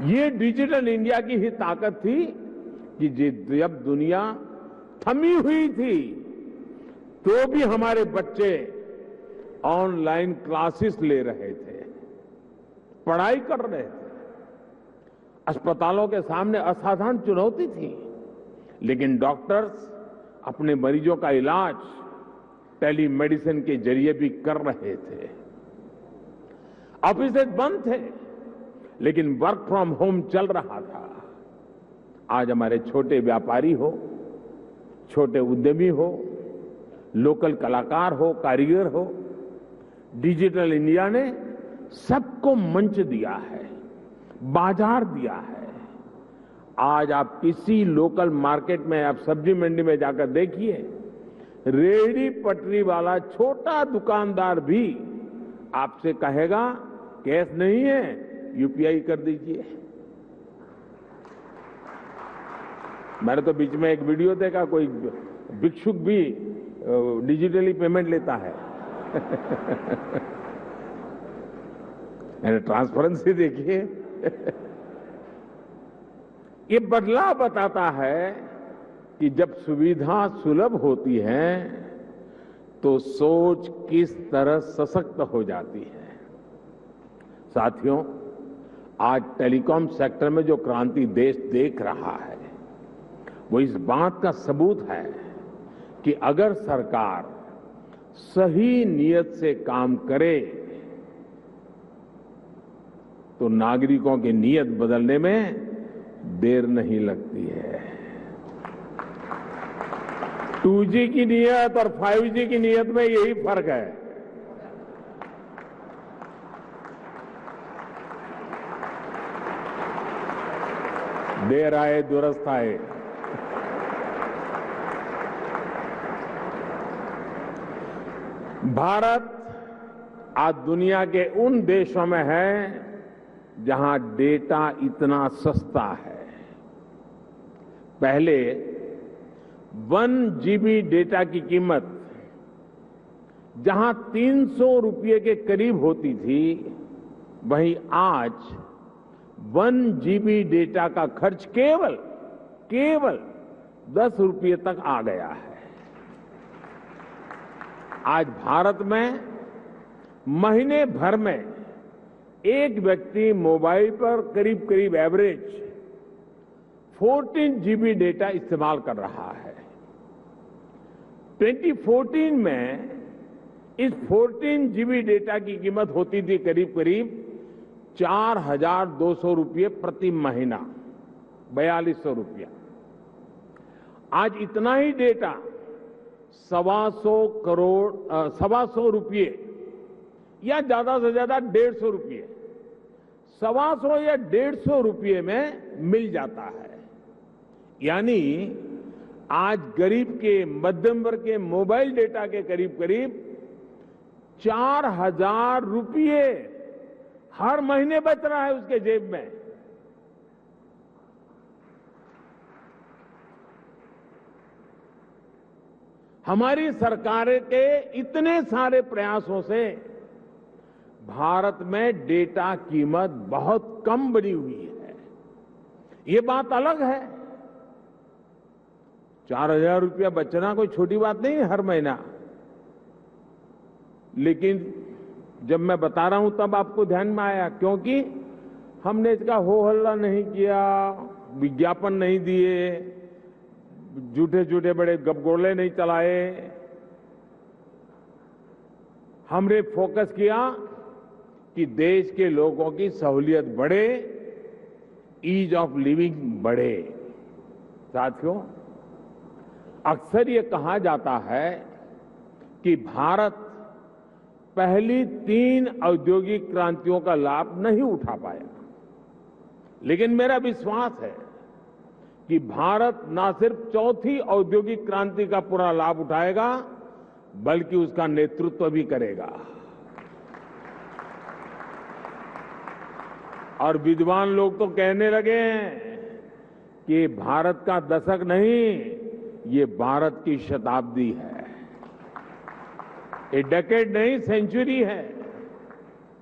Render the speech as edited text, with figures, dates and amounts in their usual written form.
ये digital India की ही ताकत थी कि जब दुनिया थमी हुई थी तो भी हमारे बच्चे ऑनलाइन क्लासेस ले रहे थे, पढ़ाई कर रहे थे। अस्पतालों के सामने असाधारण चुनौती थी, लेकिन डॉक्टर्स अपने मरीजों का इलाज टेलीमेडिसिन के जरिए भी कर रहे थे। ऑफिसेज बंद थे, लेकिन वर्क फ्रॉम होम चल रहा था। आज हमारे छोटे व्यापारी हो, छोटे उद्यमी हो, लोकल कलाकार हो, कारीगर हो, डिजिटल इंडिया ने सबको मंच दिया है, बाजार दिया है। आज आप किसी लोकल मार्केट में, आप सब्जी मंडी में जाकर देखिए, रेहड़ी पटरी वाला छोटा दुकानदार भी आपसे कहेगा कैश नहीं है, यूपीआई कर दीजिए। मैंने तो बीच में एक वीडियो देखा, कोई भिक्षुक भी डिजिटली पेमेंट लेता है। मैंने ट्रांसपेरेंसी देखिए। ये बदलाव बताता है कि जब सुविधा सुलभ होती है तो सोच किस तरह सशक्त हो जाती है। साथियों, आज टेलीकॉम सेक्टर में जो क्रांति देश देख रहा है वो इस बात का सबूत है कि अगर सरकार सही नीयत से काम करे तो नागरिकों की नीयत बदलने में देर नहीं लगती है। 2G की नीयत और 5G की नीयत में यही फर्क है। देर आए दुरुस्त आए। भारत आज दुनिया के उन देशों में है जहां डेटा इतना सस्ता है। पहले 1 GB डेटा की कीमत जहां 300 रुपये के करीब होती थी, वहीं आज 1 GB डेटा का खर्च केवल 10 रुपये तक आ गया है। आज भारत में महीने भर में एक व्यक्ति मोबाइल पर करीब एवरेज 14 GB डेटा इस्तेमाल कर रहा है। 2014 में इस 14 GB डेटा की कीमत होती थी करीब 4,200 रुपये प्रति महीना, 4,200 रुपया। आज इतना ही डेटा 125 रुपये या ज्यादा से ज्यादा 150 रुपये, 125 या 150 रुपये में मिल जाता है। यानी आज गरीब के, मध्यम वर्ग के मोबाइल डेटा के करीब 4,000 रुपये हर महीने बच रहा है उसके जेब में। हमारी सरकार के इतने सारे प्रयासों से भारत में डेटा कीमत बहुत कम बढ़ी हुई है। ये बात अलग है। 4,000 रुपया बचना कोई छोटी बात नहीं है हर महीना। लेकिन जब मैं बता रहा हूं तब आपको ध्यान में आया, क्योंकि हमने इसका हो हल्ला नहीं किया, विज्ञापन नहीं दिए, झूठे बड़े गपगोले नहीं चलाए। हमने फोकस किया कि देश के लोगों की सहूलियत बढ़े, ईज ऑफ लिविंग बढ़े। साथियों, अक्सर ये कहा जाता है कि भारत पहली 3 औद्योगिक क्रांतियों का लाभ नहीं उठा पाया, लेकिन मेरा विश्वास है कि भारत न सिर्फ चौथी औद्योगिक क्रांति का पूरा लाभ उठाएगा, बल्कि उसका नेतृत्व भी करेगा। और विद्वान लोग तो कहने लगे हैं कि भारत का दशक नहीं, ये भारत की शताब्दी है। ये डेकेड नहीं, सेंचुरी है।